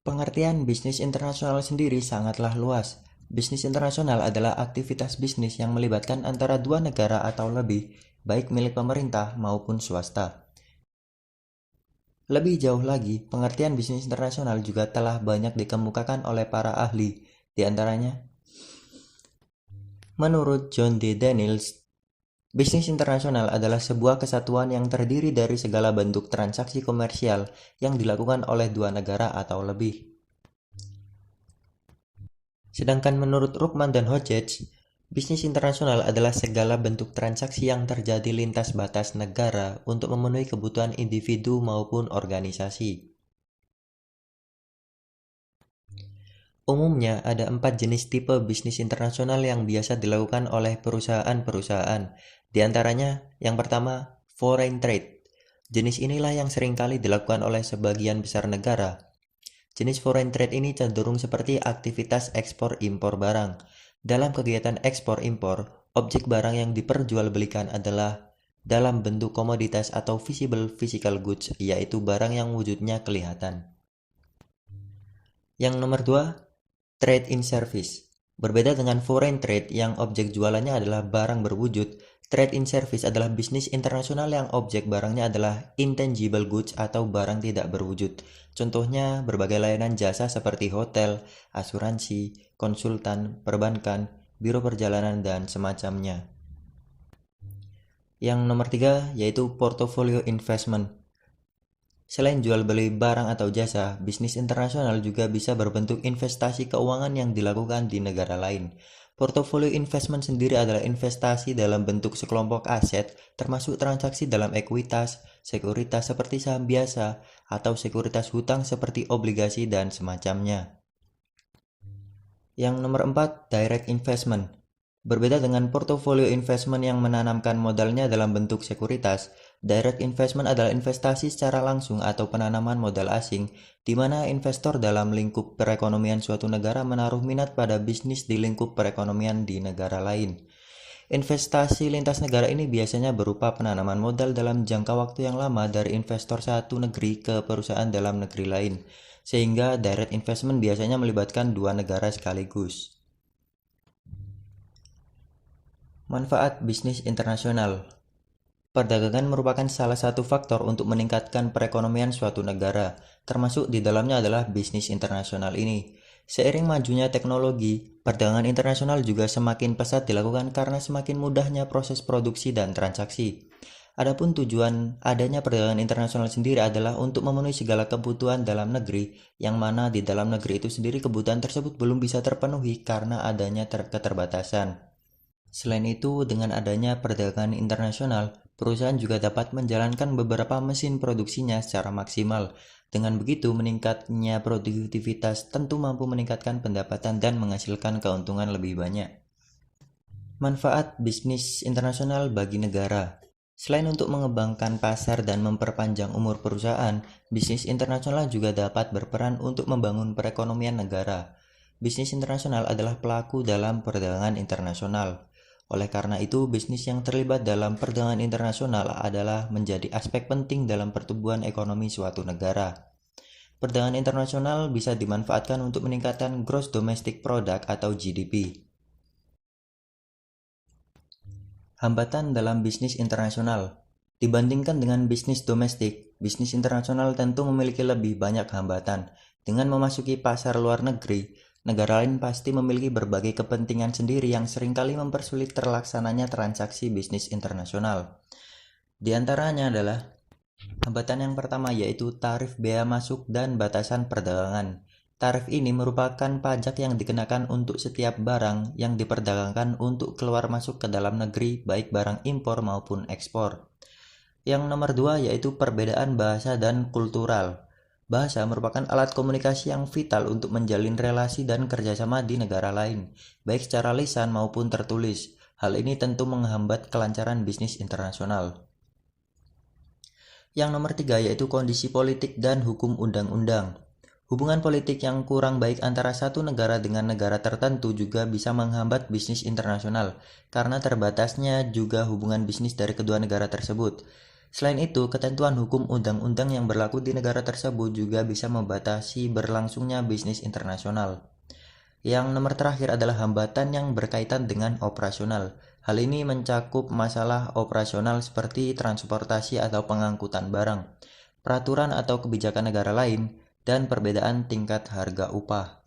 Pengertian bisnis internasional sendiri sangatlah luas. Bisnis internasional adalah aktivitas bisnis yang melibatkan antara dua negara atau lebih, baik milik pemerintah maupun swasta. Lebih jauh lagi, pengertian bisnis internasional juga telah banyak dikemukakan oleh para ahli, di antaranya, menurut John D. Daniels, bisnis internasional adalah sebuah kesatuan yang terdiri dari segala bentuk transaksi komersial yang dilakukan oleh dua negara atau lebih. Sedangkan menurut Ruckman dan Hodges, bisnis internasional adalah segala bentuk transaksi yang terjadi lintas batas negara untuk memenuhi kebutuhan individu maupun organisasi. Umumnya ada 4 jenis tipe bisnis internasional yang biasa dilakukan oleh perusahaan-perusahaan. Di antaranya, yang pertama, foreign trade. Jenis inilah yang seringkali dilakukan oleh sebagian besar negara. Jenis foreign trade ini cenderung seperti aktivitas ekspor-impor barang. Dalam kegiatan ekspor-impor, objek barang yang diperjualbelikan adalah dalam bentuk komoditas atau visible physical goods, yaitu barang yang wujudnya kelihatan. Yang nomor 2, trade in service. Berbeda dengan foreign trade yang objek jualannya adalah barang berwujud, trade in service adalah bisnis internasional yang objek barangnya adalah intangible goods atau barang tidak berwujud. Contohnya berbagai layanan jasa seperti hotel, asuransi, konsultan, perbankan, biro perjalanan, dan semacamnya. Yang nomor 3 yaitu portfolio investment. Selain jual beli barang atau jasa, bisnis internasional juga bisa berbentuk investasi keuangan yang dilakukan di negara lain. Portofolio investment sendiri adalah investasi dalam bentuk sekelompok aset, termasuk transaksi dalam ekuitas, sekuritas seperti saham biasa, atau sekuritas hutang seperti obligasi dan semacamnya. Yang nomor 4, direct investment. Berbeda dengan portofolio investment yang menanamkan modalnya dalam bentuk sekuritas, direct investment adalah investasi secara langsung atau penanaman modal asing, di mana investor dalam lingkup perekonomian suatu negara menaruh minat pada bisnis di lingkup perekonomian di negara lain. Investasi lintas negara ini biasanya berupa penanaman modal dalam jangka waktu yang lama dari investor satu negeri ke perusahaan dalam negeri lain, sehingga direct investment biasanya melibatkan dua negara sekaligus. Manfaat bisnis internasional. Perdagangan merupakan salah satu faktor untuk meningkatkan perekonomian suatu negara, termasuk di dalamnya adalah bisnis internasional ini. Seiring majunya teknologi, perdagangan internasional juga semakin pesat dilakukan karena semakin mudahnya proses produksi dan transaksi. Adapun tujuan adanya perdagangan internasional sendiri adalah untuk memenuhi segala kebutuhan dalam negeri, yang mana di dalam negeri itu sendiri kebutuhan tersebut belum bisa terpenuhi karena adanya keterbatasan. Selain itu, dengan adanya perdagangan internasional, perusahaan juga dapat menjalankan beberapa mesin produksinya secara maksimal. Dengan begitu, meningkatnya produktivitas tentu mampu meningkatkan pendapatan dan menghasilkan keuntungan lebih banyak. Manfaat bisnis internasional bagi negara. Selain untuk mengembangkan pasar dan memperpanjang umur perusahaan, bisnis internasional juga dapat berperan untuk membangun perekonomian negara. Bisnis internasional adalah pelaku dalam perdagangan internasional. Oleh karena itu, bisnis yang terlibat dalam perdagangan internasional adalah menjadi aspek penting dalam pertumbuhan ekonomi suatu negara. Perdagangan internasional bisa dimanfaatkan untuk meningkatkan gross domestic product atau GDP. Hambatan dalam bisnis internasional. Dibandingkan dengan bisnis domestik, bisnis internasional tentu memiliki lebih banyak hambatan. Dengan memasuki pasar luar negeri, negara lain pasti memiliki berbagai kepentingan sendiri yang seringkali mempersulit terlaksananya transaksi bisnis internasional. Di antaranya adalah hambatan yang pertama yaitu tarif bea masuk dan batasan perdagangan. Tarif ini merupakan pajak yang dikenakan untuk setiap barang yang diperdagangkan untuk keluar masuk ke dalam negeri, baik barang impor maupun ekspor. Yang nomor 2 yaitu perbedaan bahasa dan kultural. Bahasa merupakan alat komunikasi yang vital untuk menjalin relasi dan kerjasama di negara lain, baik secara lisan maupun tertulis. Hal ini tentu menghambat kelancaran bisnis internasional. Yang nomor 3 yaitu kondisi politik dan hukum undang-undang. Hubungan politik yang kurang baik antara satu negara dengan negara tertentu juga bisa menghambat bisnis internasional, karena terbatasnya juga hubungan bisnis dari kedua negara tersebut. Selain itu, ketentuan hukum undang-undang yang berlaku di negara tersebut juga bisa membatasi berlangsungnya bisnis internasional. Yang nomor terakhir adalah hambatan yang berkaitan dengan operasional. Hal ini mencakup masalah operasional seperti transportasi atau pengangkutan barang, peraturan atau kebijakan negara lain, dan perbedaan tingkat harga upah.